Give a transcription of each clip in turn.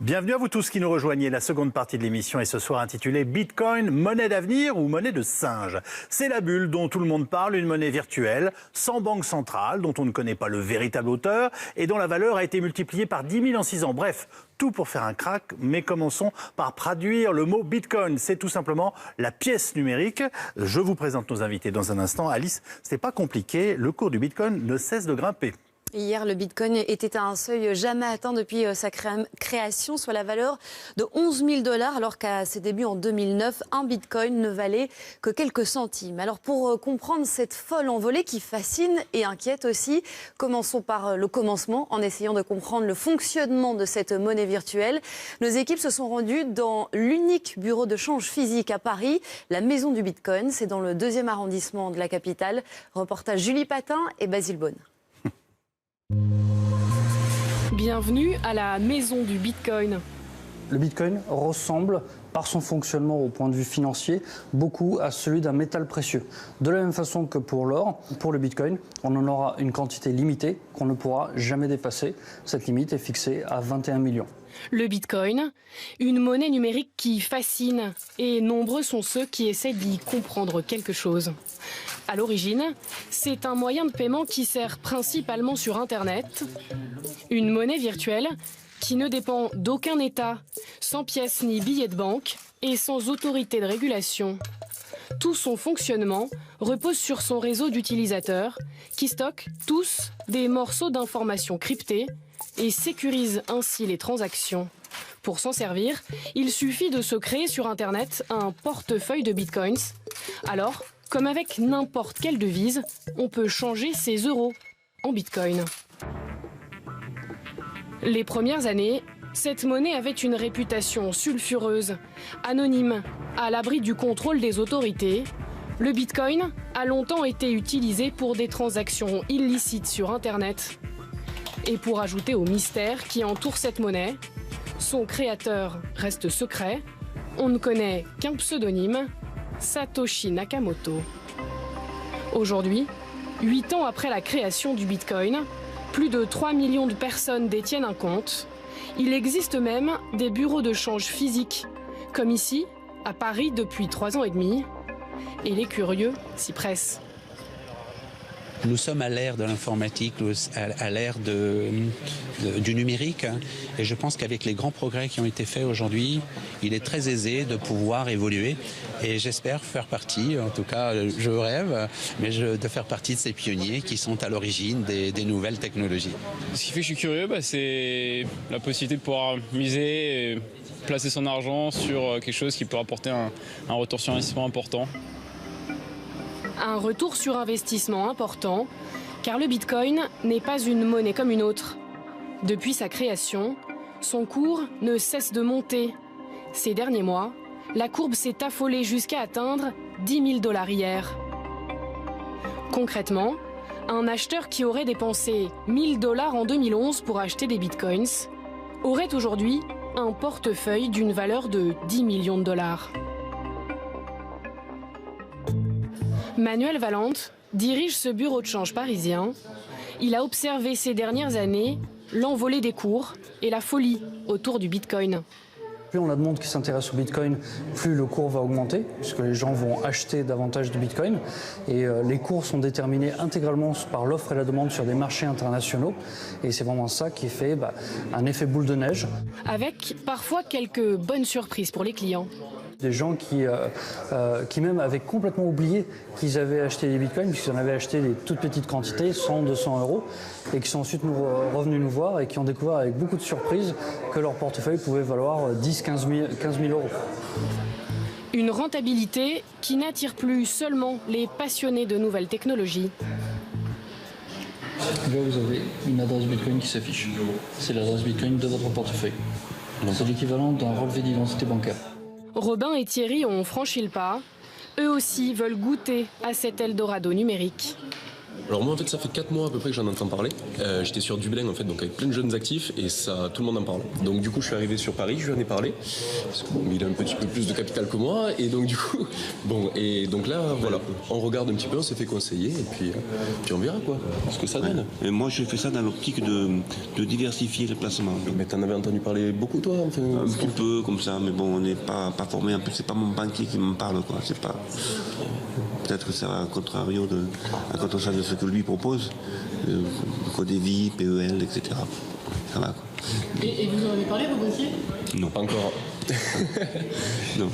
Bienvenue à vous tous qui nous rejoignez. La seconde partie de l'émission est ce soir intitulée Bitcoin, monnaie d'avenir ou monnaie de singe. C'est la bulle dont tout le monde parle, une monnaie virtuelle, sans banque centrale, dont on ne connaît pas le véritable auteur et dont la valeur a été multipliée par 10 000 en 6 ans. Bref, tout pour faire un crack, mais commençons par traduire le mot Bitcoin. C'est tout simplement la pièce numérique. Je vous présente nos invités dans un instant. Alice, c'est pas compliqué, le cours du Bitcoin ne cesse de grimper. Hier, le Bitcoin était à un seuil jamais atteint depuis sa création, soit la valeur de 11 000 $, alors qu'à ses débuts en 2009, un Bitcoin ne valait que quelques centimes. Alors pour comprendre cette folle envolée qui fascine et inquiète aussi, commençons par le commencement en essayant de comprendre le fonctionnement de cette monnaie virtuelle. Nos équipes se sont rendues dans l'unique bureau de change physique à Paris, la Maison du Bitcoin. C'est dans le 2e arrondissement de la capitale. Reportage Julie Patin et Basile Beaune. Bienvenue à la Maison du Bitcoin. Le Bitcoin ressemble, par son fonctionnement au point de vue financier, beaucoup à celui d'un métal précieux. De la même façon que pour l'or, pour le Bitcoin, on en aura une quantité limitée qu'on ne pourra jamais dépasser. Cette limite est fixée à 21 millions. Le Bitcoin, une monnaie numérique qui fascine, et nombreux sont ceux qui essaient d'y comprendre quelque chose. À l'origine, c'est un moyen de paiement qui sert principalement sur Internet. Une monnaie virtuelle qui ne dépend d'aucun État, sans pièces ni billets de banque et sans autorité de régulation. Tout son fonctionnement repose sur son réseau d'utilisateurs qui stockent tous des morceaux d'informations cryptées et sécurisent ainsi les transactions. Pour s'en servir, il suffit de se créer sur Internet un portefeuille de bitcoins. Alors, comme avec n'importe quelle devise, on peut changer ses euros en bitcoin. Les premières années, cette monnaie avait une réputation sulfureuse, anonyme, à l'abri du contrôle des autorités. Le bitcoin a longtemps été utilisé pour des transactions illicites sur Internet. Et pour ajouter au mystère qui entoure cette monnaie, son créateur reste secret. On ne connaît qu'un pseudonyme, Satoshi Nakamoto. Aujourd'hui, 8 ans après la création du Bitcoin, plus de 3 millions de personnes détiennent un compte. Il existe même des bureaux de change physiques, comme ici, à Paris depuis 3 ans et demi. Et les curieux s'y pressent. Nous sommes à l'ère de l'informatique, à l'ère du numérique. Et je pense qu'avec les grands progrès qui ont été faits aujourd'hui, il est très aisé de pouvoir évoluer. Et j'espère faire partie, en tout cas je rêve, de faire partie de ces pionniers qui sont à l'origine des nouvelles technologies. Ce qui fait que je suis curieux, c'est la possibilité de pouvoir miser et placer son argent sur quelque chose qui peut apporter un retour sur investissement important. Un retour sur investissement important, car le Bitcoin n'est pas une monnaie comme une autre. Depuis sa création, son cours ne cesse de monter. Ces derniers mois, la courbe s'est affolée jusqu'à atteindre 10 000 $ hier. Concrètement, un acheteur qui aurait dépensé 1 000 $ en 2011 pour acheter des Bitcoins aurait aujourd'hui un portefeuille d'une valeur de 10 millions de dollars. Manuel Valente dirige ce bureau de change parisien. Il a observé ces dernières années l'envolée des cours et la folie autour du Bitcoin. Plus on a de monde qui s'intéresse au Bitcoin, plus le cours va augmenter, puisque les gens vont acheter davantage de Bitcoin. Et les cours sont déterminés intégralement par l'offre et la demande sur des marchés internationaux. Et c'est vraiment ça qui fait un effet boule de neige. Avec parfois quelques bonnes surprises pour les clients. Des gens qui même avaient complètement oublié qu'ils avaient acheté des bitcoins, puisqu'ils en avaient acheté des toutes petites quantités, 100, 200 €, et qui sont ensuite revenus nous voir et qui ont découvert avec beaucoup de surprise que leur portefeuille pouvait valoir 10, 15 000 €. Une rentabilité qui n'attire plus seulement les passionnés de nouvelles technologies. Là, vous avez une adresse bitcoin qui s'affiche. C'est l'adresse bitcoin de votre portefeuille. C'est l'équivalent d'un relevé d'identité bancaire. Robin et Thierry ont franchi le pas. Eux aussi veulent goûter à cet Eldorado numérique. Alors moi en fait ça fait 4 mois à peu près que j'en entends parler. J'étais sur Dublin en fait, donc avec plein de jeunes actifs et ça tout le monde en parle. Donc du coup je suis arrivé sur Paris, je lui en ai parlé parce qu'il a un petit peu plus de capital que moi et donc du coup et donc là voilà, on regarde un petit peu, on s'est fait conseiller et puis on verra quoi ce que ça donne. Et moi je fais ça dans l'optique de diversifier les placements. Mais t'en avais entendu parler beaucoup toi enfin, un petit peu comme ça, mais bon on n'est pas formé, en plus c'est pas mon banquier qui m'en parle quoi, c'est pas. Peut-être que c'est à contrario à contrario de ce que lui propose, Code Vie, PEL, etc. Ça va quoi. Et vous en avez parlé, vos banquiers ? Non. Pas encore. Non.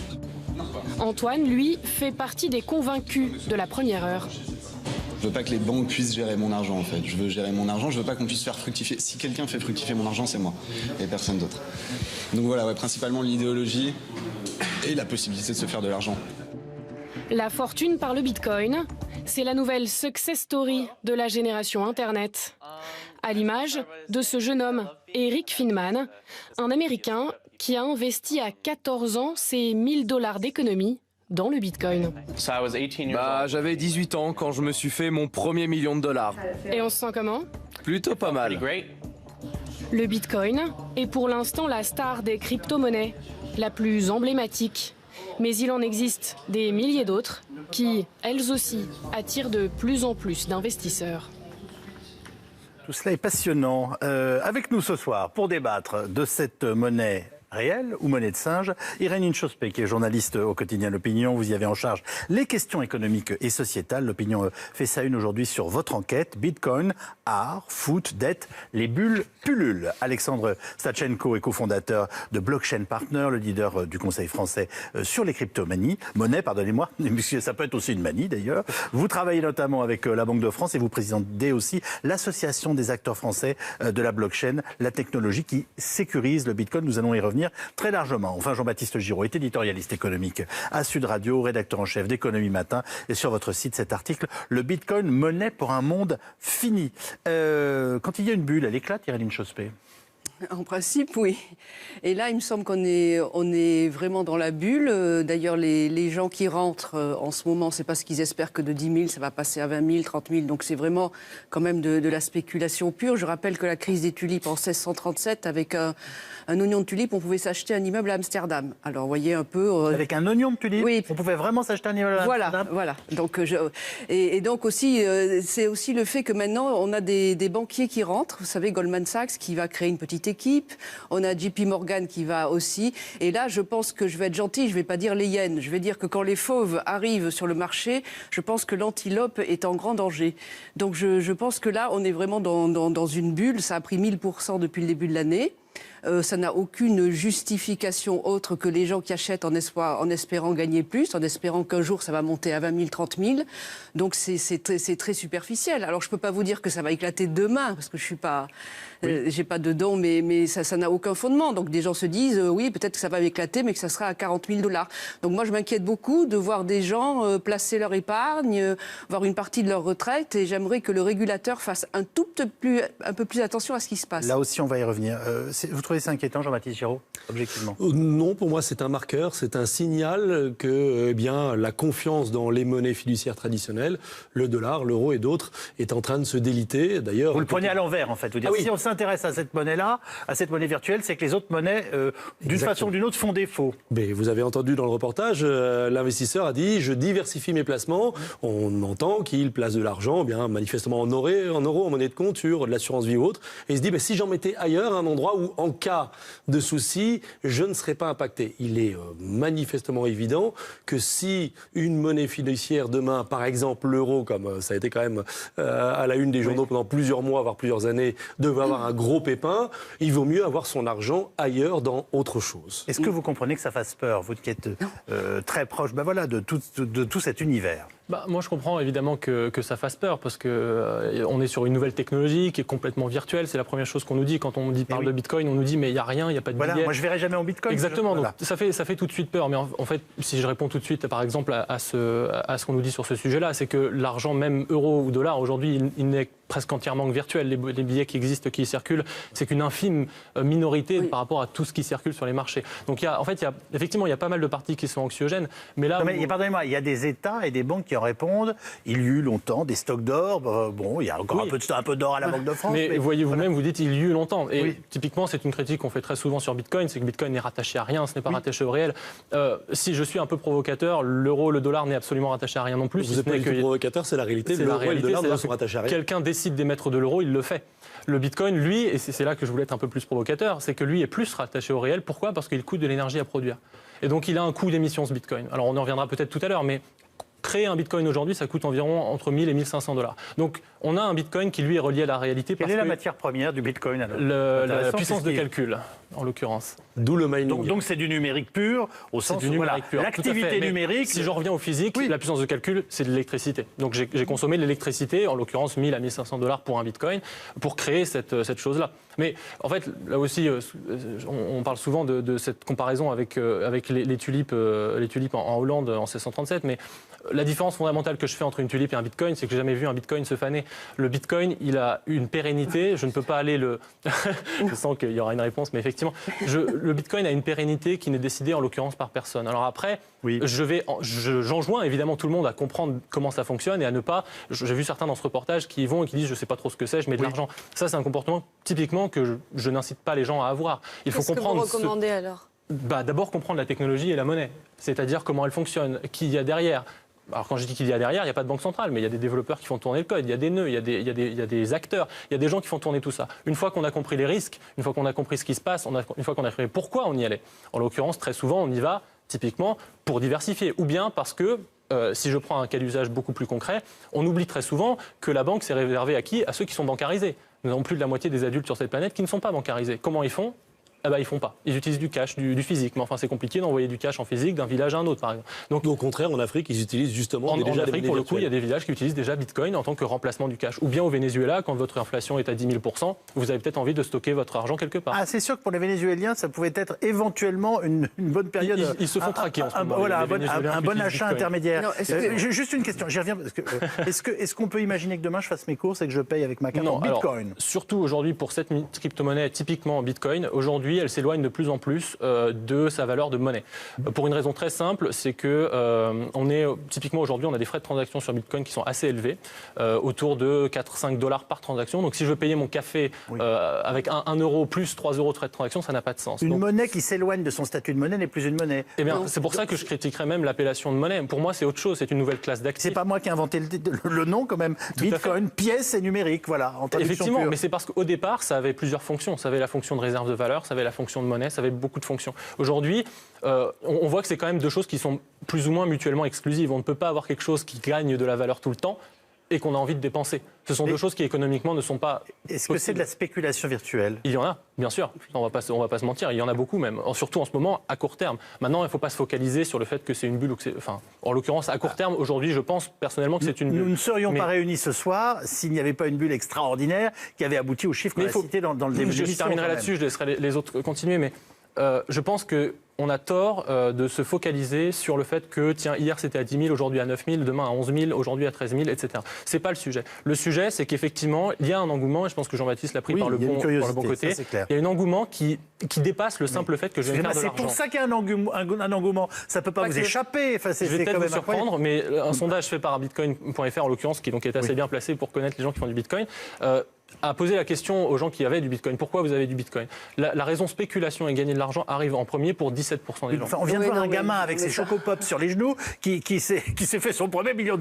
Antoine, lui, fait partie des convaincus de la première heure. Je veux pas que les banques puissent gérer mon argent en fait. Je veux gérer mon argent, je veux pas qu'on puisse faire fructifier. Si quelqu'un fait fructifier mon argent, c'est moi et personne d'autre. Donc voilà, principalement l'idéologie et la possibilité de se faire de l'argent. La fortune par le Bitcoin, c'est la nouvelle success story de la génération Internet. À l'image de ce jeune homme, Eric Finman, un Américain qui a investi à 14 ans ses $1000 d'économie dans le Bitcoin. J'avais 18 ans quand je me suis fait mon premier $1 million. Et on se sent comment ? Plutôt pas mal. Le Bitcoin est pour l'instant la star des crypto-monnaies, la plus emblématique. Mais il en existe des milliers d'autres qui, elles aussi, attirent de plus en plus d'investisseurs. Tout cela est passionnant. Avec nous ce soir, pour débattre de cette monnaie réelle ou monnaie de singe, Irène Inchospé, qui est journaliste au quotidien L'Opinion. Vous y avez en charge les questions économiques et sociétales. L'Opinion fait sa une aujourd'hui sur votre enquête. Bitcoin, art, foot, dette, les bulles pullulent. Alexandre Stachenko est cofondateur de Blockchain Partner, le leader du Conseil français sur les crypto-monies. Pardonnez-moi, ça peut être aussi une manie d'ailleurs. Vous travaillez notamment avec la Banque de France et vous présidez aussi l'association des acteurs français de la blockchain, la technologie qui sécurise le Bitcoin. Nous allons y revenir très largement. Enfin, Jean-Baptiste Giraud est éditorialiste économique à Sud Radio, rédacteur en chef d'Économie Matin et sur votre site cet article, le Bitcoin, monnaie pour un monde fini. Quand il y a une bulle, elle éclate, Irène Inchospé? En principe, oui. Et là, il me semble qu'on est vraiment dans la bulle. D'ailleurs, les gens qui rentrent en ce moment, c'est parce qu'ils espèrent que de 10 000, ça va passer à 20 000, 30 000. Donc c'est vraiment quand même de la spéculation pure. Je rappelle que la crise des tulipes en 1637, avec un oignon de tulipe, on pouvait s'acheter un immeuble à Amsterdam. Alors, vous voyez un peu... Avec un oignon de tulipe, oui. On pouvait vraiment s'acheter un immeuble à Amsterdam. Voilà. Donc, et donc aussi, c'est aussi le fait que maintenant, on a des banquiers qui rentrent. Vous savez, Goldman Sachs qui va créer une petite équipe. On a JP Morgan qui va aussi. Et là, je pense que je vais être gentil, je ne vais pas dire les hyènes. Je vais dire que quand les fauves arrivent sur le marché, je pense que l'antilope est en grand danger. Donc, je pense que là, on est vraiment dans une bulle. Ça a pris 1000% depuis le début de l'année. Ça n'a aucune justification autre que les gens qui achètent en espérant gagner plus, en espérant qu'un jour ça va monter à 20 000, 30 000. Donc c'est très superficiel. Alors je ne peux pas vous dire que ça va éclater demain, parce que je suis pas, j'ai pas de dons, mais ça n'a aucun fondement. Donc des gens se disent, oui, peut-être que ça va éclater, mais que ça sera à 40 000 $. Donc moi je m'inquiète beaucoup de voir des gens placer leur épargne, voir une partie de leur retraite, et j'aimerais que le régulateur fasse un peu plus attention à ce qui se passe. Là aussi on va y revenir. Vous trouvez ça inquiétant, Jean-Baptiste Giraud, objectivement? Non, pour moi, c'est un marqueur, c'est un signal que la confiance dans les monnaies fiduciaires traditionnelles, le dollar, l'euro et d'autres, est en train de se déliter. D'ailleurs, vous le prenez à l'envers, en fait. Vous dire, si on s'intéresse à cette monnaie-là, à cette monnaie virtuelle, c'est que les autres monnaies, d'une façon ou d'une autre, font défaut. Mais vous avez entendu dans le reportage, l'investisseur a dit « je diversifie mes placements ». On entend qu'il place de l'argent, manifestement en euros, en monnaie de compte, sur de l'assurance vie ou autre. Et il se dit si j'en mettais ailleurs, un endroit où, en cas de soucis, je ne serai pas impacté. Il est manifestement évident que si une monnaie fiduciaire demain, par exemple l'euro, comme ça a été quand même à la une des journaux pendant plusieurs mois, voire plusieurs années, devait avoir un gros pépin, il vaut mieux avoir son argent ailleurs dans autre chose. Est-ce que vous comprenez que ça fasse peur, vous qui êtes très proche de tout cet univers? Moi, je comprends évidemment que ça fasse peur parce qu'on est sur une nouvelle technologie qui est complètement virtuelle. C'est la première chose qu'on nous dit quand on parle de Bitcoin. On nous dit mais il n'y a rien, il n'y a pas de billets. Moi, je ne verrai jamais en Bitcoin. Exactement. Donc, ça fait tout de suite peur. Mais en fait, si je réponds tout de suite, par exemple, à ce qu'on nous dit sur ce sujet-là, c'est que l'argent, même euro ou dollar, aujourd'hui, il n'est presque entièrement virtuel. Les billets qui existent, qui circulent, c'est qu'une infime minorité par rapport à tout ce qui circule sur les marchés. Donc effectivement, il y a pas mal de parties qui sont anxiogènes. Mais là, pardonnez-moi, il y a des États et des banques qui en répondent. Il y a eu longtemps des stocks d'or. Bon, il y a encore un peu d'or à la Banque de France. Mais voyez vous-même, vous dites il y a eu longtemps. Et typiquement, c'est une critique qu'on fait très souvent sur Bitcoin, c'est que Bitcoin n'est rattaché à rien, ce n'est pas rattaché au réel. Si je suis un peu provocateur, l'euro, le dollar n'est absolument rattaché à rien non plus. Vous n'êtes pas du tout provocateur, c'est la réalité. L'euro et le dollar ne sont rattachés à rien. Quelqu'un décide d'émettre de l'euro, il le fait. Le Bitcoin, lui, et c'est là que je voulais être un peu plus provocateur, c'est que lui est plus rattaché au réel. Pourquoi ? Parce qu'il coûte de l'énergie à produire. Et donc il a un coût d'émission, ce Bitcoin. Alors on en reviendra peut-être tout à l'heure, mais créer un Bitcoin aujourd'hui, ça coûte environ entre 1000 et 1500 $. Donc on a un Bitcoin qui, lui, est relié à la réalité. Quelle est la matière première du Bitcoin alors ? La puissance de calcul, en l'occurrence. D'où le mining. Donc c'est du numérique pur, au sens où l'activité numérique... Si j'en reviens au physique, la puissance de calcul, c'est de l'électricité. Donc j'ai consommé de l'électricité, en l'occurrence 1000 à 1500 $ pour un Bitcoin, pour créer cette chose-là. Mais en fait, là aussi, on parle souvent de cette comparaison avec les tulipes en Hollande en 1637, mais la différence fondamentale que je fais entre une tulipe et un Bitcoin, c'est que j'ai jamais vu un Bitcoin se faner. Le Bitcoin, il a une pérennité. Je ne peux pas aller le... Je sens qu'il y aura une réponse, mais effectivement, le Bitcoin a une pérennité qui n'est décidée en l'occurrence par personne. Alors après, j'enjoins évidemment tout le monde à comprendre comment ça fonctionne et à ne pas... J'ai vu certains dans ce reportage qui y vont et qui disent « je ne sais pas trop ce que c'est, je mets de l'argent ». Ça, c'est un comportement typiquement que je n'incite pas les gens à avoir. Il faut comprendre... Qu'est-ce que vous recommandez alors ? D'abord comprendre la technologie et la monnaie, c'est-à-dire comment elle fonctionne, qui il y a derrière. Alors quand je dis qu'il y a derrière, il n'y a pas de banque centrale, mais il y a des développeurs qui font tourner le code, il y a des nœuds, il y a des acteurs, il y a des gens qui font tourner tout ça. Une fois qu'on a compris les risques, une fois qu'on a compris ce qui se passe, une fois qu'on a compris pourquoi on y allait. En l'occurrence, très souvent, on y va typiquement pour diversifier, ou bien parce que si je prends un cas d'usage beaucoup plus concret, on oublie très souvent que la banque s'est réservée à qui ? À ceux qui sont bancarisés. Nous avons plus de la moitié des adultes sur cette planète qui ne sont pas bancarisés. Comment ils font ? Ils font pas. Ils utilisent du cash, du physique. Mais enfin, c'est compliqué d'envoyer du cash en physique d'un village à un autre, par exemple. Donc, au contraire, en Afrique, ils utilisent justement en Afrique, pour le coup, il y a des villages qui utilisent déjà Bitcoin en tant que remplacement du cash. Ou bien au Venezuela, quand votre inflation est à 10 000%, vous avez peut-être envie de stocker votre argent quelque part. Ah, c'est sûr que pour les Vénézuéliens, ça pouvait être éventuellement une bonne période. Ils se font traquer en ce moment. Voilà, un bon achat intermédiaire. Non, juste une question, j'y reviens. Est-ce qu'on peut imaginer que demain je fasse mes courses et que je paye avec ma carte en Bitcoin ? Alors, surtout aujourd'hui, pour cette crypto-monnaie, typiquement Bitcoin, aujourd'hui, elle s'éloigne de plus en plus de sa valeur de monnaie. Pour une raison très simple, c'est que typiquement aujourd'hui, on a des frais de transaction sur Bitcoin qui sont assez élevés, autour de 4-5 $ par transaction. Donc si je veux payer mon café avec 1 euro plus 3 € de frais de transaction, ça n'a pas de sens. Une monnaie qui s'éloigne de son statut de monnaie n'est plus une monnaie. Eh bien, c'est pour ça que je critiquerais même l'appellation de monnaie. Pour moi, c'est autre chose, c'est une nouvelle classe d'actifs. C'est pas moi qui ai inventé le nom quand même. Bitcoin, pièce et numérique, voilà. Effectivement, mais c'est parce qu'au départ, ça avait plusieurs fonctions. Ça avait la fonction de réserve de valeur, ça avait la fonction de monnaie, ça avait beaucoup de fonctions. Aujourd'hui, on voit que c'est quand même deux choses qui sont plus ou moins mutuellement exclusives. On ne peut pas avoir quelque chose qui gagne de la valeur tout le temps et qu'on a envie de dépenser. Ce sont deux choses qui économiquement ne sont pas Est-ce que c'est de la spéculation virtuelle ? Il y en a, bien sûr. On va pas se mentir, il y en a beaucoup même. Surtout en ce moment, à court terme. Maintenant, il ne faut pas se focaliser sur le fait que c'est une bulle ou que c'est... Enfin, en l'occurrence, à court terme, aujourd'hui, je pense personnellement que c'est une bulle. Nous ne serions pas réunis ce soir s'il n'y avait pas une bulle extraordinaire qui avait abouti aux chiffres qu'on a cités dans le début de l'émission. Je terminerai là-dessus, je laisserai les autres continuer, mais je pense qu'on a tort de se focaliser sur le fait que, tiens, hier c'était à 10 000, aujourd'hui à 9 000, demain à 11 000, aujourd'hui à 13 000, etc. C'est pas le sujet. Le sujet, c'est qu'effectivement, il y a un engouement, et je pense que Jean-Baptiste l'a pris par le bon côté. Ça, il y a un engouement qui dépasse le simple fait que je vais faire de l'argent. C'est pour ça qu'il y a un engouement. Ça ne peut pas vous échapper. Enfin, je vais peut-être vous surprendre, mais un sondage fait par bitcoin.fr, en l'occurrence, qui est assez bien placé pour connaître les gens qui font du Bitcoin, a posé la question aux gens qui avaient du Bitcoin. Pourquoi vous avez du Bitcoin ? La raison spéculation et gagner de l'argent arrive en premier pour 17% des gens. Enfin, on vient de voir un gamin avec ses chocopops sur les genoux qui s'est fait son premier $1 million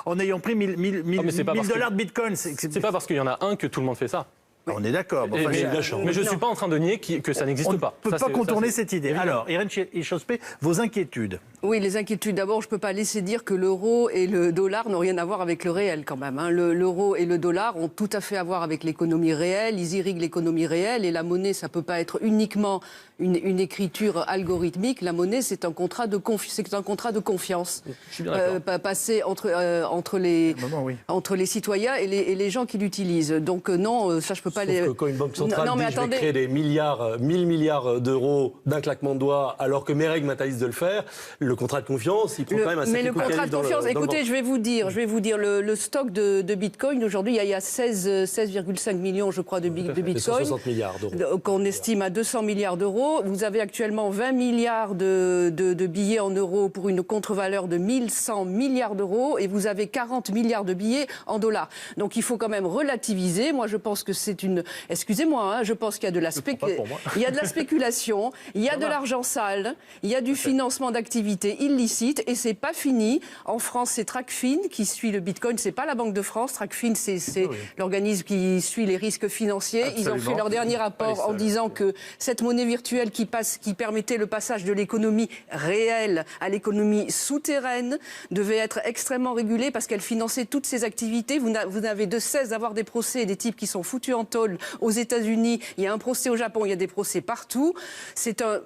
en ayant pris 1000 $ de Bitcoin. C'est pas parce qu'il y en a un que tout le monde fait ça. On est d'accord. Mais je ne suis pas en train de nier que ça n'existe pas. On ne peut pas contourner cette idée. Alors, Irène Chospé, vos inquiétudes ? Oui, les inquiétudes. D'abord, je ne peux pas laisser dire que l'euro et le dollar n'ont rien à voir avec le réel quand même. L'euro et le dollar ont tout à fait à voir avec l'économie réelle. Ils irriguent l'économie réelle et la monnaie, ça ne peut pas être uniquement une écriture algorithmique. La monnaie, c'est un contrat de confiance. Je suis bien d'accord. Passé entre les citoyens et les gens qui l'utilisent. Donc non, ça, je ne peux pas pas Sauf les. que quand une banque centrale Non, mais dit je vais attendez. créer des milliards, 1000 milliards d'euros d'un claquement de doigts, alors que mes règles m'interdisent de le faire, le contrat de confiance, il prend quand même un Mais sacré le coup de contrat canif de confiance, dans le écoutez, ventre. je vais vous dire, le stock de Bitcoin, aujourd'hui, il y a 16,5 millions, je crois, de Bitcoin. 160 milliards d'euros. Qu'on estime à 200 milliards d'euros. Vous avez actuellement 20 milliards de billets en euros pour une contre-valeur de 1100 milliards d'euros et vous avez 40 milliards de billets en dollars. Donc il faut quand même relativiser. Moi, je pense que c'est une... Excusez-moi, hein, je pense qu'il y a de la il y a de la spéculation, il y a de l'argent sale, il y a du financement d'activités illicites et c'est pas fini. En France, c'est Tracfin qui suit le Bitcoin. C'est pas la Banque de France. Tracfin, c'est l'organisme qui suit les risques financiers. Ils ont fait leur dernier rapport en disant que cette monnaie virtuelle qui permettait le passage de l'économie réelle à l'économie souterraine devait être extrêmement régulée parce qu'elle finançait toutes ces activités. Vous n'avez de cesse d'avoir des procès, des types qui sont foutus en tôle aux États-Unis. Il y a un procès au Japon, il y a des procès partout.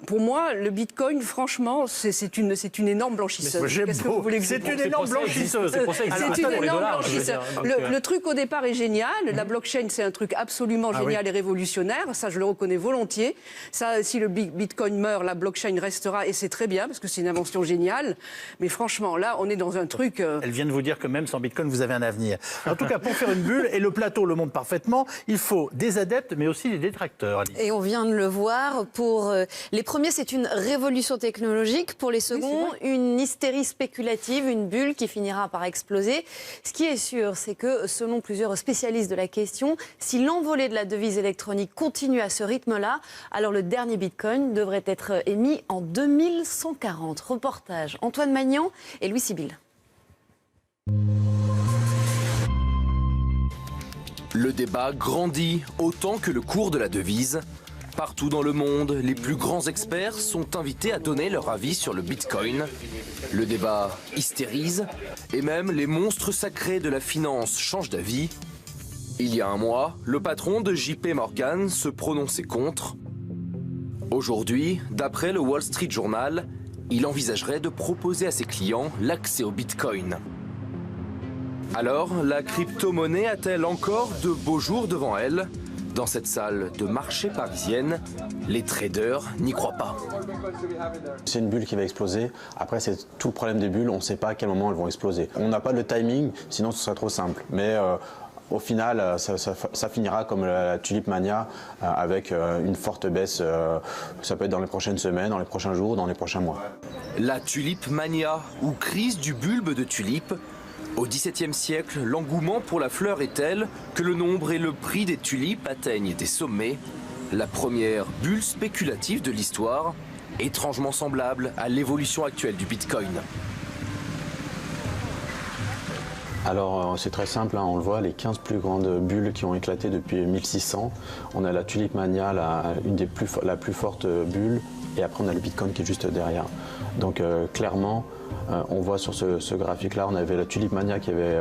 Pour moi, le Bitcoin, franchement, c'est une énorme blanchisseuse. Qu'est-ce que vous voulez que je C'est vous une dise énorme blanchisseuse. C'est une énorme blanchisseuse. Le truc au départ est génial. La blockchain, c'est un truc absolument génial et révolutionnaire. Ça, je le reconnais volontiers. Ça, si le Bitcoin meurt, la blockchain restera et c'est très bien parce que c'est une invention géniale. Mais franchement, là, on est dans un truc... Elle vient de vous dire que même sans Bitcoin, vous avez un avenir. En tout cas, pour faire une bulle, et le plateau le montre parfaitement, il faut des adeptes, mais aussi des détracteurs. Alice. Et on vient de le voir. Pour les premiers, c'est une révolution technologique. Pour les seconds, une hystérie spéculative, une bulle qui finira par exploser. Ce qui est sûr, c'est que, selon plusieurs spécialistes de la question, si l'envolée de la devise électronique continue à ce rythme-là, alors le dernier Bitcoin devrait être émis en 2140. Reportage Antoine Magnan et Louis Sibyl. Le débat grandit autant que le cours de la devise. Partout dans le monde, les plus grands experts sont invités à donner leur avis sur le Bitcoin. Le débat hystérise et même les monstres sacrés de la finance changent d'avis. Il y a un mois, le patron de JP Morgan se prononçait contre. Aujourd'hui, d'après le Wall Street Journal, il envisagerait de proposer à ses clients l'accès au Bitcoin. Alors, la crypto-monnaie a-t-elle encore de beaux jours devant elle ? Dans cette salle de marché parisienne, les traders n'y croient pas. C'est une bulle qui va exploser. Après, c'est tout le problème des bulles. On ne sait pas à quel moment elles vont exploser. On n'a pas le timing, sinon ce serait trop simple. Mais au final, ça finira comme la Tulip Mania, avec une forte baisse. Ça peut être dans les prochaines semaines, dans les prochains jours, dans les prochains mois. La Tulip Mania, ou crise du bulbe de tulipe. Au XVIIe siècle, l'engouement pour la fleur est tel que le nombre et le prix des tulipes atteignent des sommets. La première bulle spéculative de l'histoire, étrangement semblable à l'évolution actuelle du Bitcoin. Alors c'est très simple, hein, on le voit, les 15 plus grandes bulles qui ont éclaté depuis 1600. On a la Tulip Mania, la plus forte bulle, et après on a le Bitcoin qui est juste derrière. Donc clairement, on voit sur ce graphique-là, on avait la Tulip Mania qui avait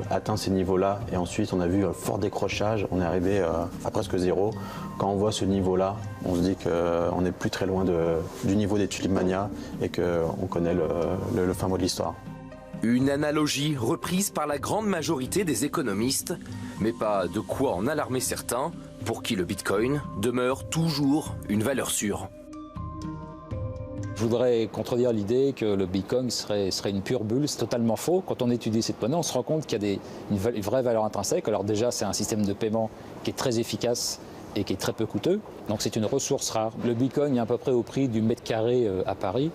atteint ces niveaux-là, et ensuite on a vu un fort décrochage, on est arrivé à presque zéro. Quand on voit ce niveau-là, on se dit qu'on n'est plus très loin du niveau des Tulip Mania et qu'on connaît le fin mot de l'histoire. Une analogie reprise par la grande majorité des économistes, mais pas de quoi en alarmer certains, pour qui le Bitcoin demeure toujours une valeur sûre. Je voudrais contredire l'idée que le Bitcoin serait une pure bulle. C'est totalement faux. Quand on étudie cette monnaie, on se rend compte qu'il y a une vraie valeur intrinsèque. Alors déjà, c'est un système de paiement qui est très efficace et qui est très peu coûteux. Donc c'est une ressource rare. Le Bitcoin est à peu près au prix du mètre carré à Paris.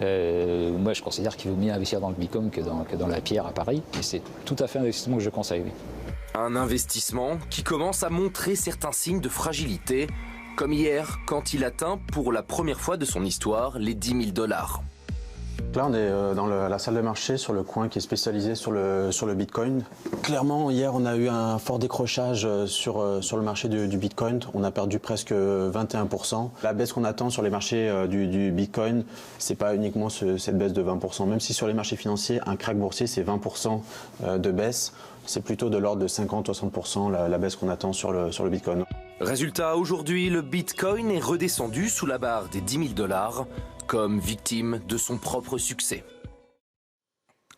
Moi, je considère qu'il vaut mieux investir dans le Bitcoin que dans la pierre à Paris. Et c'est tout à fait un investissement que je conseille. Un investissement qui commence à montrer certains signes de fragilité, comme hier, quand il atteint pour la première fois de son histoire les 10 000 $. Là, on est dans la salle de marché, sur le coin qui est spécialisé sur le Bitcoin. Clairement, hier, on a eu un fort décrochage sur le marché du Bitcoin. On a perdu presque 21%. La baisse qu'on attend sur les marchés du Bitcoin, c'est pas uniquement cette baisse de 20%. Même si sur les marchés financiers, un crack boursier, c'est 20% de baisse, c'est plutôt de l'ordre de 50-60% la baisse qu'on attend sur le Bitcoin. Résultat, aujourd'hui, le Bitcoin est redescendu sous la barre des 10 000 $, comme victime de son propre succès.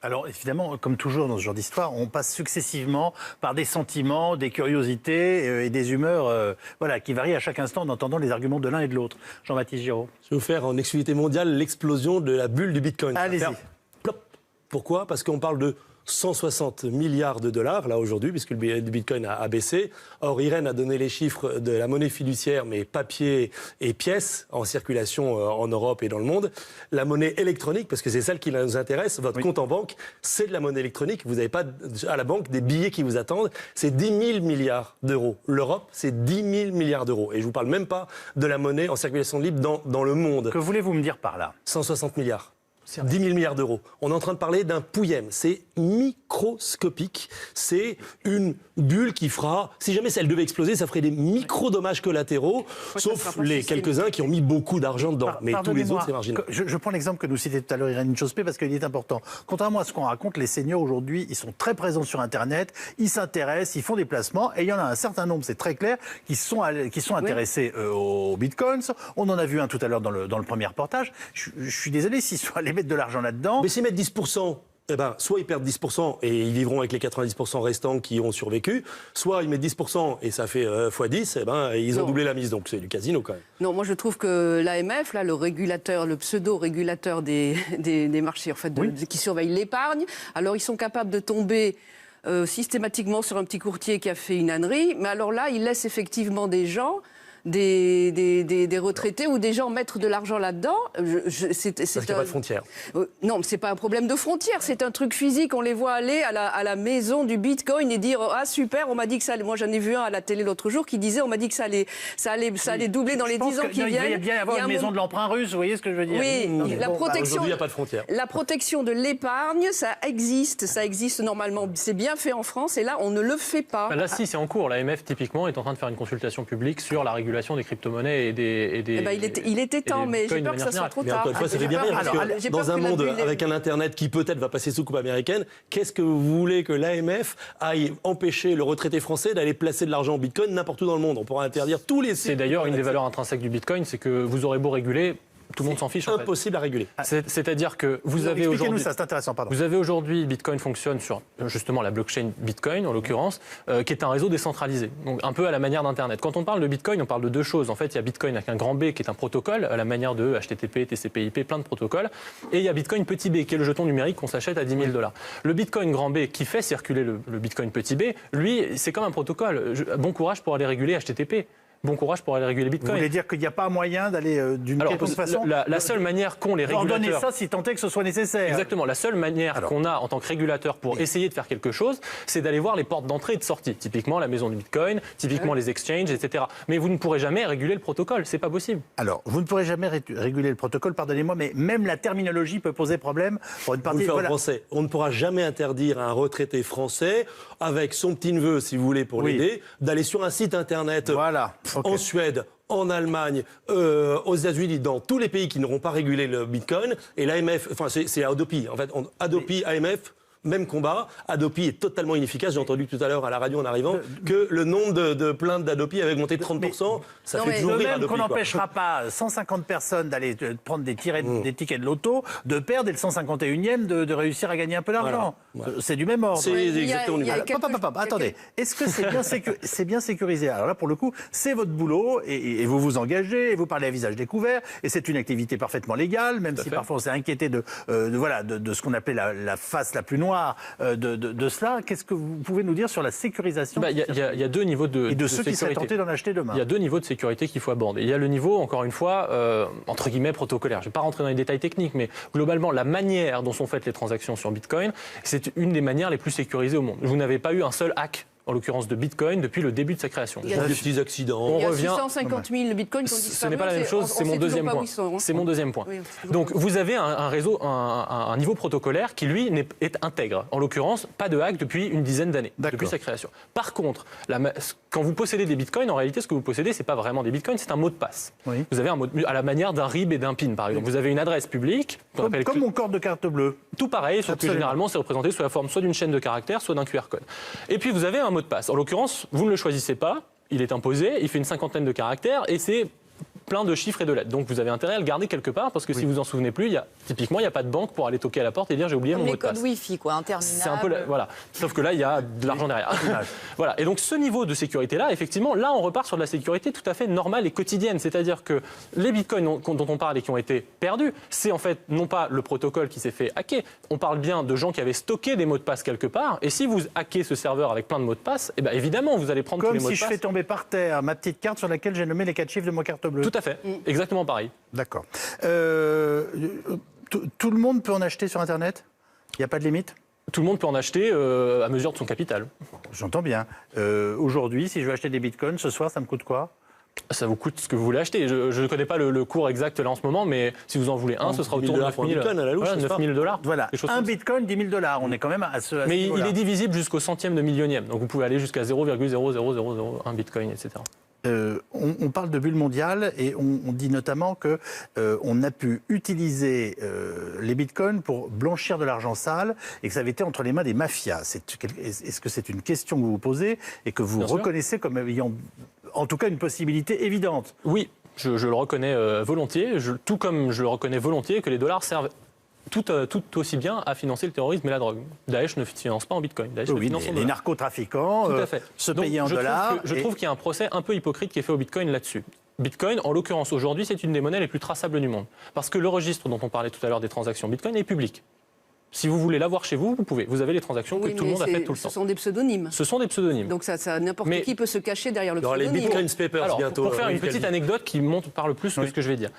Alors évidemment, comme toujours dans ce genre d'histoire, on passe successivement par des sentiments, des curiosités et des humeurs qui varient à chaque instant en entendant les arguments de l'un et de l'autre. Jean-Baptiste Giraud. Je vais vous faire en exclusivité mondiale l'explosion de la bulle du Bitcoin. Allez-y. Pourquoi ? Parce qu'on parle de 160 milliards de dollars, là, aujourd'hui, puisque le Bitcoin a baissé. Or, Irène a donné les chiffres de la monnaie fiduciaire, mais papier et pièces, en circulation en Europe et dans le monde. La monnaie électronique, parce que c'est celle qui nous intéresse, votre compte en banque, c'est de la monnaie électronique. Vous n'avez pas à la banque des billets qui vous attendent. C'est 10 000 milliards d'euros. L'Europe, c'est 10 000 milliards d'euros. Et je ne vous parle même pas de la monnaie en circulation libre dans le monde. Que voulez-vous me dire par là ? 160 milliards. 10 000 milliards d'euros. On est en train de parler d'un pouillème. C'est microscopique. C'est une bulle qui fera, si jamais elle devait exploser, ça ferait des micro-dommages collatéraux, sauf les quelques-uns qui ont mis beaucoup d'argent dedans. Mais tous les autres, c'est marginal. Je prends l'exemple que nous citait tout à l'heure Irène Chospé parce qu'il est important. Contrairement à ce qu'on raconte, les seniors aujourd'hui, ils sont très présents sur Internet, ils s'intéressent, ils font des placements et il y en a un certain nombre, c'est très clair, qui sont intéressés aux bitcoins. On en a vu un tout à l'heure dans le premier reportage. Je suis désolé, s'ils sont allés mettre de l'argent là-dedans. Mais s'ils mettent 10%, soit ils perdent 10% et ils vivront avec les 90% restants qui ont survécu, soit ils mettent 10% et ça fait x10, ils ont doublé la mise. Donc c'est du casino quand même. Non, moi je trouve que l'AMF, là, le régulateur, le pseudo-régulateur des marchés, en fait, qui surveille l'épargne, alors ils sont capables de tomber systématiquement sur un petit courtier qui a fait une ânnerie, mais alors là, ils laissent effectivement des gens... Des retraités ou des gens mettre de l'argent là-dedans. Parce qu'il n'y a pas de frontières. Non, mais ce n'est pas un problème de frontières, c'est un truc physique. On les voit aller à la maison du Bitcoin et dire « Ah super, on m'a dit que ça allait... » Moi j'en ai vu un à la télé l'autre jour qui disait « On m'a dit que ça allait doubler dans les 10 ans qui viennent. » Il y a bien avoir une maison de l'emprunt russe, vous voyez ce que je veux dire ? Oui, la protection... Aujourd'hui, il n'y a pas de frontières. La protection de l'épargne, ça existe normalement. C'est bien fait en France et là, on ne le fait pas. Là, si, c'est en cours. L'AMF, typiquement, est en train de faire une consultation publique sur la régulation des crypto-monnaies et des il était temps, mais j'ai peur que ça soit trop tard. Mais encore une fois, ça fait bien rire, parce que dans un monde avec un Internet qui peut-être va passer sous coupe américaine, qu'est-ce que vous voulez que l'AMF aille empêcher le retraité français d'aller placer de l'argent en Bitcoin n'importe où dans le monde ? On pourra interdire tous les... C'est d'ailleurs une des valeurs intrinsèques du Bitcoin, c'est que vous aurez beau réguler, tout le monde s'en fiche. C'est impossible à réguler. C'est-à-dire que vous avez aujourd'hui... ça, c'est intéressant, pardon. Vous avez aujourd'hui, Bitcoin fonctionne sur justement la blockchain Bitcoin, en l'occurrence, qui est un réseau décentralisé, donc un peu à la manière d'Internet. Quand on parle de Bitcoin, on parle de deux choses. En fait, il y a Bitcoin avec un grand B qui est un protocole, à la manière de HTTP, TCP/IP, plein de protocoles. Et il y a Bitcoin petit b, qui est le jeton numérique qu'on s'achète à 10 000 $. Le Bitcoin grand B qui fait circuler le Bitcoin petit b, lui, c'est comme un protocole. Bon courage pour aller réguler HTTP. Bon courage pour aller réguler Bitcoin. Vous voulez dire qu'il n'y a pas moyen d'aller d'une quelconque façon... La seule manière qu'ont les régulateurs... Ordonner ça si tant est que ce soit nécessaire. Exactement. La seule manière qu'on a en tant que régulateur pour essayer de faire quelque chose, c'est d'aller voir les portes d'entrée et de sortie. Typiquement la maison du Bitcoin, typiquement les exchanges, etc. Mais vous ne pourrez jamais réguler le protocole. C'est pas possible. Alors, vous ne pourrez jamais réguler le protocole, pardonnez-moi, mais même la terminologie peut poser problème pour une partie... Vous le faites en français. On ne pourra jamais interdire à un retraité français, avec son petit-neveu, si vous voulez, pour l'aider, d'aller sur un site Internet en Suède, en Allemagne, aux États-Unis, dans tous les pays qui n'auront pas régulé le Bitcoin. Et l'AMF, enfin c'est Adopi, en fait, Adopi, AMF, même combat. Adopi est totalement inefficace. J'ai entendu tout à l'heure à la radio en arrivant que le nombre de plaintes d'Adopi avait augmenté de 30%. Ça fait toujours rire Adopi. Qu'on n'empêchera pas 150 personnes d'aller prendre des tickets de loto, de perdre et le 151e de réussir à gagner un peu d'argent. Voilà. C'est du même ordre. C'est exactement du même ordre. Attendez, est-ce que c'est bien sécurisé ? Alors là, pour le coup, c'est votre boulot et vous vous engagez, et vous parlez à visage découvert et c'est une activité parfaitement légale, même si parfois on s'est inquiété de ce qu'on appelait la face la plus noire de cela. Qu'est-ce que vous pouvez nous dire sur la sécurisation ? Il y a deux niveaux de et de ceux sécurité. Qui seraient tentés d'en acheter demain. Il y a deux niveaux de sécurité qu'il faut aborder. Il y a le niveau, encore une fois, entre guillemets protocolaire. Je ne vais pas rentrer dans les détails techniques, mais globalement, la manière dont sont faites les transactions sur Bitcoin, c'est une des manières les plus sécurisées au monde. Vous n'avez pas eu un seul hack, en l'occurrence de Bitcoin, depuis le début de sa création. Il y a des petits accidents. Il y a 650 000 Bitcoins qui ont disparu. Ce n'est pas la même chose, c'est mon deuxième point. C'est mon deuxième point. Donc vous avez un réseau, un niveau protocolaire qui, lui, est intègre. En l'occurrence, pas de hack depuis une dizaine d'années, depuis sa création. Par contre, quand vous possédez des Bitcoins, en réalité, ce que vous possédez, ce n'est pas vraiment des Bitcoins, c'est un mot de passe. Oui. Vous avez un mot à la manière d'un RIB et d'un PIN, par exemple. Vous avez une adresse publique. Comme mon corps de carte bleue. Tout pareil, sauf que généralement, c'est représenté sous la forme soit d'une chaîne de caractères, soit d'un QR code. Et puis vous avez un mot de passe. En l'occurrence, vous ne le choisissez pas, il est imposé, il fait une cinquantaine de caractères et c'est plein de chiffres et de lettres. Donc vous avez intérêt à le garder quelque part parce que si vous en souvenez plus, typiquement il n'y a pas de banque pour aller toquer à la porte et dire j'ai oublié mon mot de passe. Les codes Wi-Fi, quoi, interminables. C'est un peu voilà. Sauf que là il y a de l'argent derrière. Voilà. Et donc ce niveau de sécurité là, effectivement, là on repart sur de la sécurité tout à fait normale et quotidienne. C'est-à-dire que les bitcoins dont on parle et qui ont été perdus, c'est en fait non pas le protocole qui s'est fait hacker. On parle bien de gens qui avaient stocké des mots de passe quelque part. Et si vous hackez ce serveur avec plein de mots de passe, eh bien évidemment vous allez prendre tous les mots de passe. Comme si je fais tomber par terre ma petite carte sur laquelle j'ai nommé les 4 chiffres de ma carte bleue. Tout à fait, exactement pareil. D'accord. Tout le monde peut en acheter sur Internet ? Il n'y a pas de limite ? Tout le monde peut en acheter à mesure de son capital. J'entends bien. Aujourd'hui, si je veux acheter des bitcoins, ce soir, ça me coûte quoi ? Ça vous coûte ce que vous voulez acheter. Je ne connais pas le cours exact là en ce moment, mais si vous en voulez un, ce sera autour de 9 000 $. Voilà, un bitcoin, 10 000 $. On est quand même à ce Mais niveau-là. il est divisible jusqu'au centième de millionième. Donc vous pouvez aller jusqu'à 0,00001 bitcoin, etc. On parle de bulle mondiale et on dit notamment qu'on a pu utiliser les bitcoins pour blanchir de l'argent sale et que ça avait été entre les mains des mafias. Est-ce que c'est une question que vous vous posez et que vous reconnaissez comme ayant en tout cas une possibilité évidente ? Oui, je le reconnais volontiers, tout comme je le reconnais volontiers que les dollars servent tout aussi bien à financer le terrorisme et la drogue. Daesh ne finance pas en bitcoin. Daesh le finance en dollars. Les narcotrafiquants se payaient en dollars. Je trouve qu'il y a un procès un peu hypocrite qui est fait au bitcoin là-dessus. Bitcoin, en l'occurrence aujourd'hui, c'est une des monnaies les plus traçables du monde. Parce que le registre dont on parlait tout à l'heure des transactions bitcoin est public. Si vous voulez l'avoir chez vous, vous pouvez. Vous avez les transactions que tout le monde a faites tout le temps. Ce sont des pseudonymes. Ce sont des pseudonymes. Donc n'importe qui peut se cacher derrière le pseudonyme. Les Bitcoin Papers Alors, bientôt. Pour faire une petite anecdote qui parle plus que ce que je vais dire.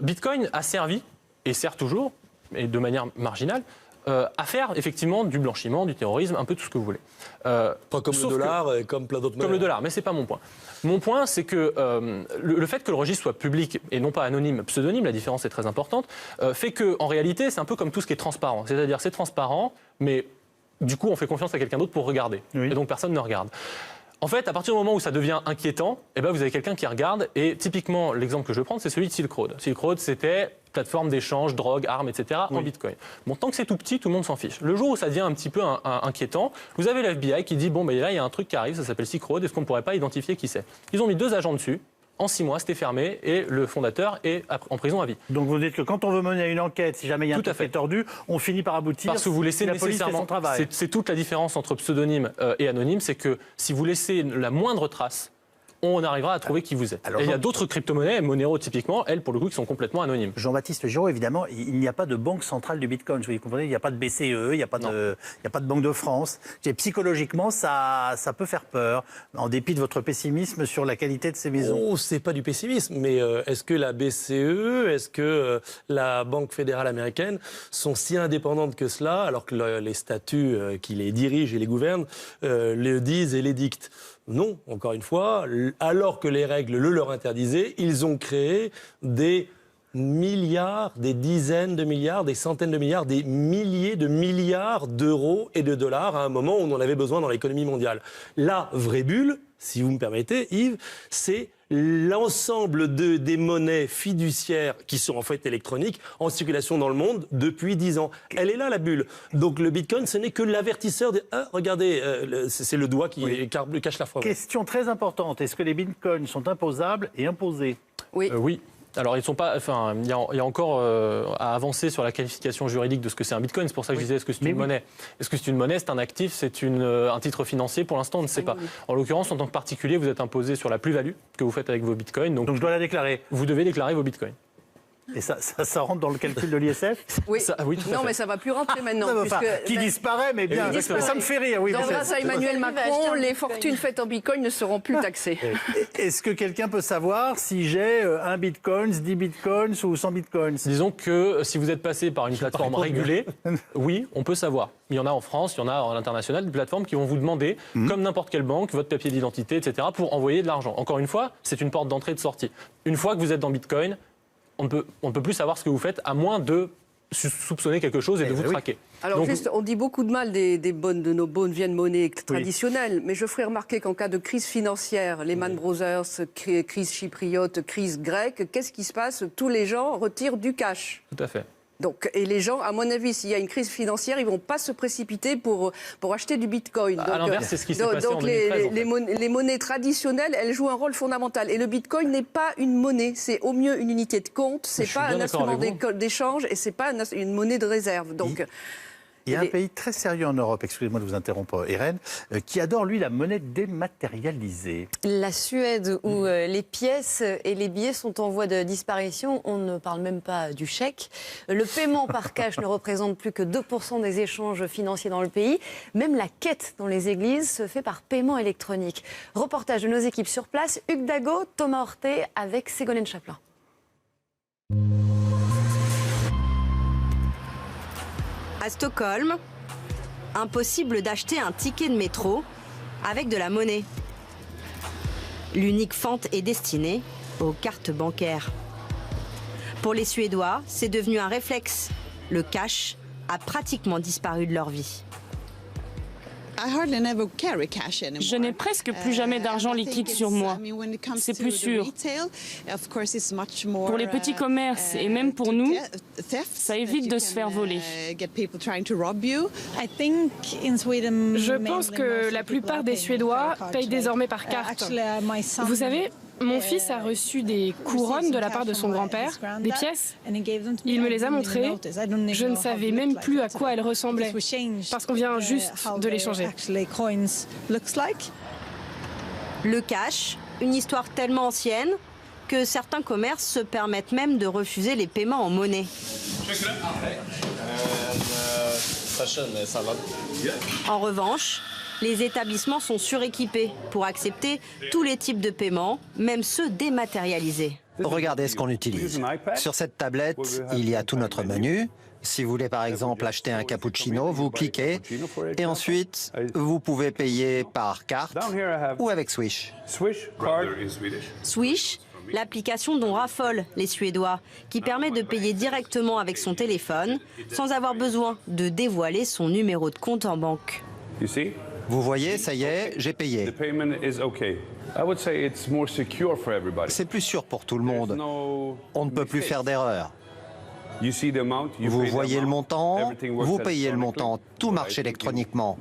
Bitcoin a servi, et sert toujours, et de manière marginale, à faire effectivement du blanchiment, du terrorisme, un peu tout ce que vous voulez. Pas comme le dollar et comme plein d'autres monnaies. Comme le dollar, mais c'est pas mon point. Mon point, c'est que le fait que le registre soit public et non pas anonyme, pseudonyme, la différence est très importante, fait qu'en réalité, c'est un peu comme tout ce qui est transparent. C'est-à-dire, c'est transparent, mais du coup, on fait confiance à quelqu'un d'autre pour regarder. Et donc, personne ne regarde. En fait, à partir du moment où ça devient inquiétant, eh ben, vous avez quelqu'un qui regarde. Et typiquement, l'exemple que je veux prendre, c'est celui de Silk Road. Silk Road, c'était plateforme d'échange, drogue, armes, etc. en Bitcoin. Bon, tant que c'est tout petit, tout le monde s'en fiche. Le jour où ça devient un petit peu inquiétant, vous avez l'FBI qui dit, bon, ben, là, il y a un truc qui arrive, ça s'appelle Silk Road, est-ce qu'on ne pourrait pas identifier qui c'est ? Ils ont mis 2 agents dessus. En 6 mois, c'était fermé et le fondateur est en prison à vie. Donc vous dites que quand on veut mener une enquête, si jamais il y a un truc qui est tordu, on finit par aboutir. Parce que vous laissez la police fait son travail. C'est toute la différence entre pseudonyme et anonyme, c'est que si vous laissez la moindre trace, on arrivera à trouver qui vous êtes. Alors, et il y a d'autres crypto-monnaies, Monero typiquement, elles pour le coup, qui sont complètement anonymes. Jean-Baptiste Giraud, évidemment, il n'y a pas de banque centrale du Bitcoin. Vous comprenez, il n'y a pas de BCE, il n'y a pas de Banque de France. Psychologiquement, ça peut faire peur, en dépit de votre pessimisme sur la qualité de ces maisons. Oh, c'est pas du pessimisme, mais est-ce que la BCE, est-ce que la Banque fédérale américaine sont si indépendantes que cela, alors que les statuts qui les dirigent et les gouvernent le disent et les dictent ? Non, encore une fois, alors que les règles le leur interdisaient, ils ont créé des milliards, des dizaines de milliards, des centaines de milliards, des milliers de milliards d'euros et de dollars à un moment où on en avait besoin dans l'économie mondiale. La vraie bulle, si vous me permettez, Yves, c'est l'ensemble des monnaies fiduciaires qui sont en fait électroniques en circulation dans le monde depuis 10 ans. Elle est là, la bulle. Donc le Bitcoin, ce n'est que l'avertisseur de « Ah, regardez, c'est le doigt qui cache la fraude ». Question très importante, est-ce que les Bitcoins sont imposables et imposés ? Oui. Oui. Alors, ils sont pas. Enfin, il y a encore à avancer sur la qualification juridique de ce que c'est un bitcoin. C'est pour ça que je disais, est-ce que c'est une monnaie ? Est-ce que c'est une monnaie ? C'est un actif ? C'est un titre financier ? Pour l'instant, on ne sait pas. En l'occurrence, en tant que particulier, vous êtes imposé sur la plus-value que vous faites avec vos bitcoins. Donc je dois la déclarer. Vous devez déclarer vos bitcoins. Et ça rentre dans le calcul de l'ISF ? Oui. Oui, tout à fait. Non, mais ça ne va plus rentrer maintenant. Qui disparaît, mais bien. Ça me fait rire. Oui, grâce à Emmanuel Macron, les fortunes faites en bitcoin ne seront plus taxées. Est-ce que quelqu'un peut savoir si j'ai 1 bitcoin, 10 bitcoins ou 100 bitcoins ? Disons que si vous êtes passé par une plateforme régulée, oui, on peut savoir. Il y en a en France, il y en a à l'international, des plateformes qui vont vous demander, comme n'importe quelle banque, votre papier d'identité, etc., pour envoyer de l'argent. Encore une fois, c'est une porte d'entrée et de sortie. Une fois que vous êtes dans Bitcoin, on ne peut plus savoir ce que vous faites, à moins de soupçonner quelque chose et de vous traquer. Alors donc, juste, on dit beaucoup de mal de nos bonnes vieilles monnaies traditionnelles, mais je ferai remarquer qu'en cas de crise financière, Lehman Brothers, crise chypriote, crise grecque, qu'est-ce qui se passe ? Tous les gens retirent du cash. Tout à fait. Donc, et les gens, à mon avis, s'il y a une crise financière, ils ne vont pas se précipiter pour acheter du bitcoin. À l'inverse, c'est ce qui s'est passé en 2013. Les monnaies traditionnelles, elles jouent un rôle fondamental. Et le bitcoin n'est pas une monnaie, c'est au mieux une unité de compte, c'est pas un instrument d'échange et c'est pas une monnaie de réserve. Donc, il y a un pays très sérieux en Europe, excusez-moi de vous interrompre Irène, qui adore lui la monnaie dématérialisée. La Suède où les pièces et les billets sont en voie de disparition, on ne parle même pas du chèque. Le paiement par cash ne représente plus que 2% des échanges financiers dans le pays. Même la quête dans les églises se fait par paiement électronique. Reportage de nos équipes sur place, Hugues Dago, Thomas Hortet avec Ségolène Chaplin. À Stockholm, impossible d'acheter un ticket de métro avec de la monnaie. L'unique fente est destinée aux cartes bancaires. Pour les Suédois, c'est devenu un réflexe. Le cash a pratiquement disparu de leur vie. Je n'ai presque plus jamais d'argent liquide sur moi. C'est plus sûr. Pour les petits commerces et même pour nous, ça évite de se faire voler. Je pense que la plupart des Suédois payent désormais par carte. Vous savez, mon fils a reçu des couronnes de la part de son grand-père, des pièces. Il me les a montrées. Je ne savais même plus à quoi elles ressemblaient, parce qu'on vient juste de les changer. Le cash, une histoire tellement ancienne que certains commerces se permettent même de refuser les paiements en monnaie. En revanche, les établissements sont suréquipés pour accepter tous les types de paiements, même ceux dématérialisés. Regardez ce qu'on utilise. Sur cette tablette, il y a tout notre menu. Si vous voulez par exemple acheter un cappuccino, vous cliquez et ensuite vous pouvez payer par carte ou avec Swish. Swish, l'application dont raffolent les Suédois, qui permet de payer directement avec son téléphone sans avoir besoin de dévoiler son numéro de compte en banque. Vous voyez, ça y est, j'ai payé. C'est plus sûr pour tout le monde. On ne peut plus faire d'erreur. Vous voyez le montant, vous payez le montant, tout marche électroniquement.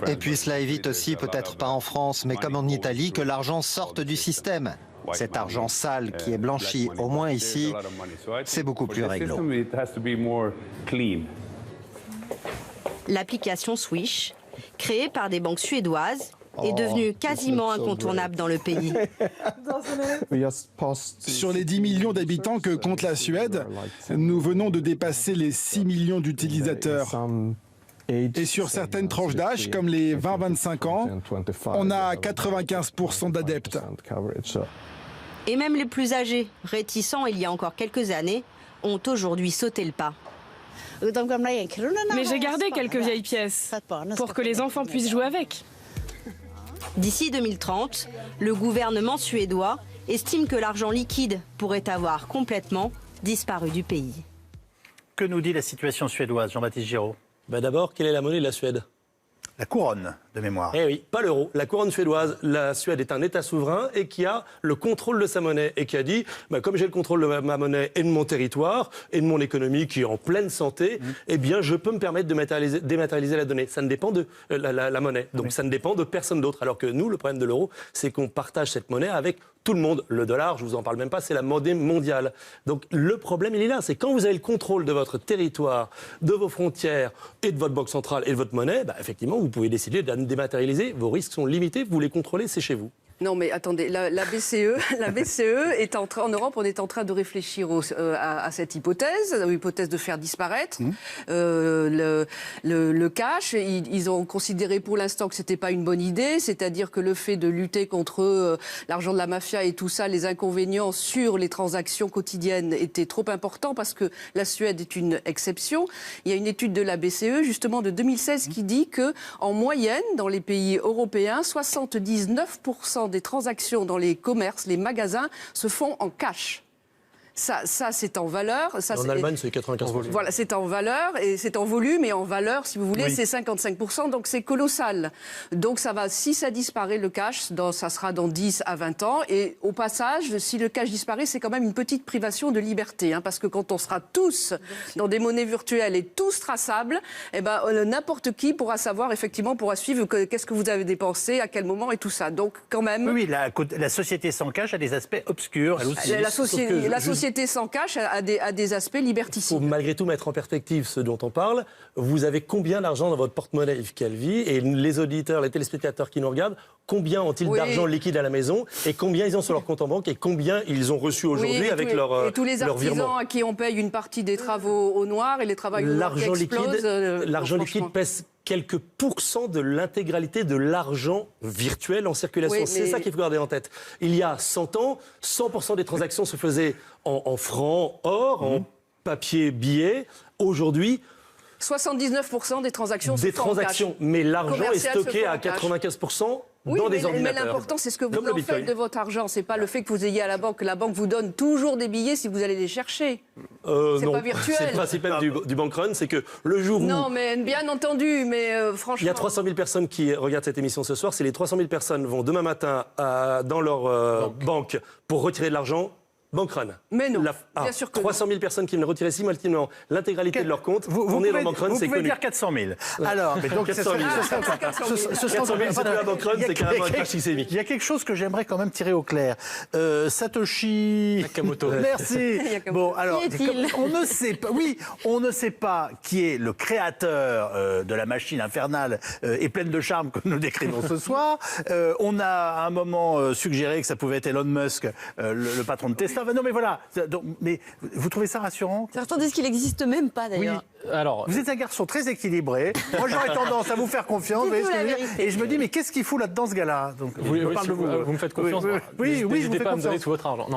Et puis cela évite aussi, peut-être pas en France, mais comme en Italie, que l'argent sorte du système. Cet argent sale qui est blanchi, au moins ici, c'est beaucoup plus réglo. L'application Swish, créée par des banques suédoises, est devenue quasiment incontournable dans le pays. Sur les 10 millions d'habitants que compte la Suède, nous venons de dépasser les 6 millions d'utilisateurs. Et sur certaines tranches d'âge, comme les 20-25 ans, on a 95% d'adeptes. Et même les plus âgés, réticents il y a encore quelques années, ont aujourd'hui sauté le pas. Mais j'ai gardé quelques vieilles pièces pour que les enfants puissent jouer avec. D'ici 2030, le gouvernement suédois estime que l'argent liquide pourrait avoir complètement disparu du pays. Que nous dit la situation suédoise, Jean-Baptiste Giraud? D'abord, quelle est la monnaie de la Suède? La couronne, de mémoire. Eh oui, pas l'euro, la couronne suédoise. La Suède est un État souverain et qui a le contrôle de sa monnaie et qui a dit, comme j'ai le contrôle de ma monnaie et de mon territoire et de mon économie qui est en pleine santé, eh bien je peux me permettre de dématérialiser la donnée. Ça ne dépend de la monnaie, donc ça ne dépend de personne d'autre. Alors que nous, le problème de l'euro, c'est qu'on partage cette monnaie avec tout le monde. Le dollar, je vous en parle même pas, c'est la monnaie mondiale. Donc le problème, il est là, c'est quand vous avez le contrôle de votre territoire, de vos frontières et de votre banque centrale et de votre monnaie, effectivement, vous pouvez décider de la dématérialiser. Vos risques sont limités, vous les contrôlez, c'est chez vous. Non, mais attendez, la BCE est en Europe, on est en train de réfléchir à cette hypothèse de faire disparaître le cash. Ils ont considéré pour l'instant que c'était pas une bonne idée, c'est-à-dire que le fait de lutter contre l'argent de la mafia et tout ça, les inconvénients sur les transactions quotidiennes étaient trop importants parce que la Suède est une exception. Il y a une étude de la BCE, justement de 2016, qui dit que en moyenne, dans les pays européens, 79% des transactions dans les commerces, les magasins, se font en cash. Ça c'est en valeur. Ça, en Allemagne, c'est 95%. Voilà, c'est en valeur et c'est en volume et en valeur, si vous voulez, c'est 55%, donc c'est colossal. Donc ça va, si ça disparaît, le cash, ça sera dans 10 à 20 ans. Et au passage, si le cash disparaît, c'est quand même une petite privation de liberté, parce que quand on sera tous dans des monnaies virtuelles et tous traçables, n'importe qui pourra savoir, effectivement, pourra suivre qu'est-ce que vous avez dépensé, à quel moment et tout ça. Donc quand même... Oui, la société sans cash a des aspects obscurs. Elle aussi. La société sans cash a des aspects liberticides. Il faut malgré tout mettre en perspective ce dont on parle. Vous avez combien d'argent dans votre porte-monnaie, Yves Calvi? Et les auditeurs, les téléspectateurs qui nous regardent, combien ont-ils d'argent liquide à la maison? Et combien ils ont sur leur compte en banque? Et combien ils ont reçu aujourd'hui avec leur virement? Et tous les artisans à qui on paye une partie des travaux au noir et les travaux au noir qui explosent. L'argent liquide pèse quelques pourcents de l'intégralité de l'argent virtuel en circulation. Oui, c'est ça qu'il faut garder en tête. Il y a 100 ans, 100% des transactions se faisaient en francs, or, en papier, billet. Aujourd'hui, 79% des transactions sont en cash. Mais l'argent est stocké à 95% dans des ordinateurs. Mais l'important, c'est ce que vous en faites de votre argent. C'est pas le fait que vous ayez à la banque. La banque vous donne toujours des billets si vous allez les chercher. C'est pas virtuel. C'est le principe même du bank run, c'est que le jour où... Non, mais bien entendu, mais franchement... Il y a 300 000 personnes qui regardent cette émission ce soir. Si les 300 000 personnes vont demain matin dans leur banque pour retirer de l'argent, bank run. Mais non, bien sûr que 300 000 personnes qui me retiraient simultanément l'intégralité de leur compte. Vous est dans bank run, c'est connu. Vous pouvez dire 400 000. Alors, mais donc 400 000. 400 000, c'est la bank run, c'est carrément un crash systémique. Il y a quelque chose que j'aimerais quand même tirer au clair. Satoshi Nakamoto. Merci. Bon, alors, on ne sait pas. Oui, on ne sait pas qui est le créateur de la machine infernale et pleine de charme que nous décrivons ce soir. On a à un moment suggéré que ça pouvait être Elon Musk, le patron de Tesla. Non mais voilà, mais vous trouvez ça rassurant? Certains disent qu'il n'existe même pas d'ailleurs. Oui. Alors, vous êtes un garçon très équilibré. Moi j'aurais tendance à vous faire confiance. Et je me dis mais qu'est-ce qu'il fout là-dedans ce gars-là? Donc, vous me faites confiance. Oui, n'hésitez pas à me donner tout votre argent.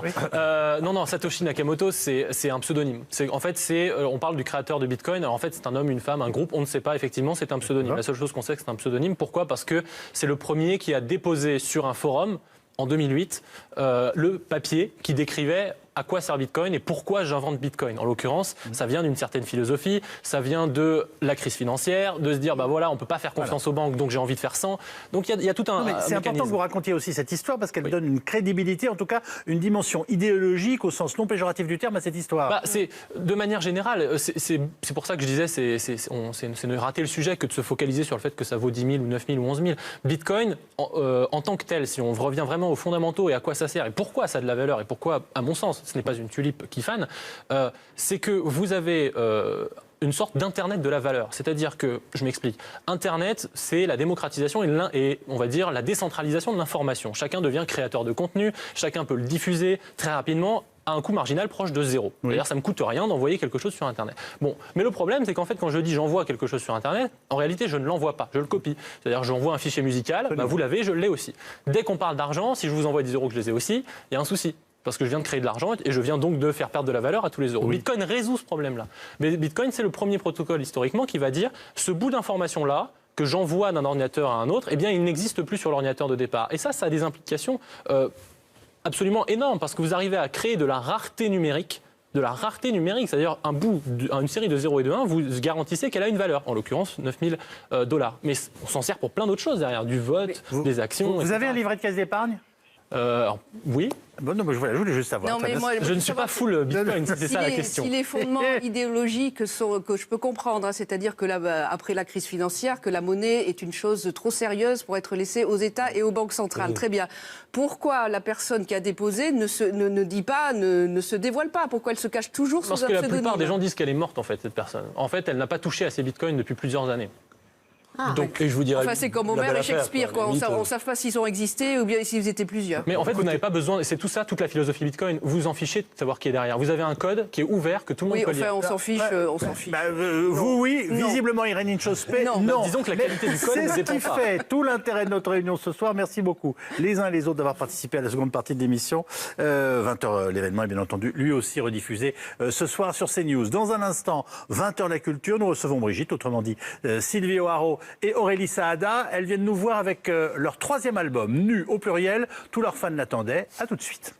Non, non, Satoshi Nakamoto, c'est un pseudonyme. En fait, on parle du créateur de Bitcoin. Alors en fait, c'est un homme, une femme, un groupe. On ne sait pas effectivement. C'est un pseudonyme. La seule chose qu'on sait, c'est que c'est un pseudonyme. Pourquoi? Parce que c'est le premier qui a déposé sur un forum en 2008 le papier qui décrivait à quoi sert Bitcoin et pourquoi j'invente Bitcoin. En l'occurrence, ça vient d'une certaine philosophie, ça vient de la crise financière, de se dire, bah voilà, on ne peut pas faire confiance aux banques, donc j'ai envie de faire sans. Donc il y a tout un C'est important que vous racontiez aussi cette histoire parce qu'elle donne une crédibilité, en tout cas une dimension idéologique au sens non péjoratif du terme à cette histoire. De manière générale, c'est pour ça que je disais, c'est ne rater le sujet que de se focaliser sur le fait que ça vaut 10 000 ou 9 000 ou 11 000. Bitcoin, en tant que tel, si on revient vraiment aux fondamentaux et à quoi ça sert et pourquoi ça a de la valeur et pourquoi, à mon sens, ce n'est pas une tulipe qui fane, c'est que vous avez une sorte d'Internet de la valeur. C'est-à-dire que, je m'explique, Internet, c'est la démocratisation et on va dire la décentralisation de l'information. Chacun devient créateur de contenu, chacun peut le diffuser très rapidement à un coût marginal proche de zéro. D'ailleurs, ça ne me coûte rien d'envoyer quelque chose sur Internet. Bon, mais le problème, c'est qu'en fait, quand je dis j'envoie quelque chose sur Internet, en réalité, je ne l'envoie pas, je le copie. C'est-à-dire, j'envoie un fichier musical, vous l'avez, je l'ai aussi. Dès qu'on parle d'argent, si je vous envoie 10 euros que je les ai aussi, il y a un souci. Parce que je viens de créer de l'argent et je viens donc de faire perdre de la valeur à tous les euros. Bitcoin résout ce problème-là. Mais Bitcoin, c'est le premier protocole historiquement qui va dire ce bout d'information-là, que j'envoie d'un ordinateur à un autre, eh bien, il n'existe plus sur l'ordinateur de départ. Et ça a des implications absolument énormes, parce que vous arrivez à créer de la rareté numérique, c'est-à-dire une série de 0 et de 1, vous garantissez qu'elle a une valeur, en l'occurrence 9 000 $. Mais on s'en sert pour plein d'autres choses derrière, du vote, des actions. Vous avez un livret de caisse d'épargne? Oui. Bon, non, je voulais juste savoir. Non, mais moi, je ne suis pas full Bitcoin, c'est ça la question. Si les fondements idéologiques que je peux comprendre, c'est-à-dire que après la crise financière, que la monnaie est une chose trop sérieuse pour être laissée aux États et aux banques centrales. Très bien. Pourquoi la personne qui a déposé ne se dévoile pas? Pourquoi elle se cache toujours sous un pseudonyme? Parce que la plupart des gens disent qu'elle est morte, en fait, cette personne. En fait, elle n'a pas touché à ses Bitcoins depuis plusieurs années. Donc, et je vous dirais, c'est comme Homère et Shakespeare, quoi. On ne sait pas s'ils ont existé ou bien s'ils étaient plusieurs. Mais en fait, vous n'avez pas besoin, c'est tout ça, toute la philosophie Bitcoin. Vous vous en fichez de savoir qui est derrière. Vous avez un code qui est ouvert, que tout le monde peut lire. On s'en fiche. Vous, oui. Visiblement, Irène Inchospé, non. Disons que la qualité du code ne dépend pas. C'est ce qui fait tout l'intérêt de notre réunion ce soir. Merci beaucoup, les uns et les autres, d'avoir participé à la seconde partie de l'émission. 20h, l'événement est bien entendu, lui aussi rediffusé ce soir sur CNews. Dans un instant, 20h la culture, nous recevons Brigitte, autrement dit Sylvie O'Haraud et Aurélie Saada. Elles viennent nous voir avec leur 3e album, Nu au pluriel. Tous leurs fans l'attendaient. À tout de suite.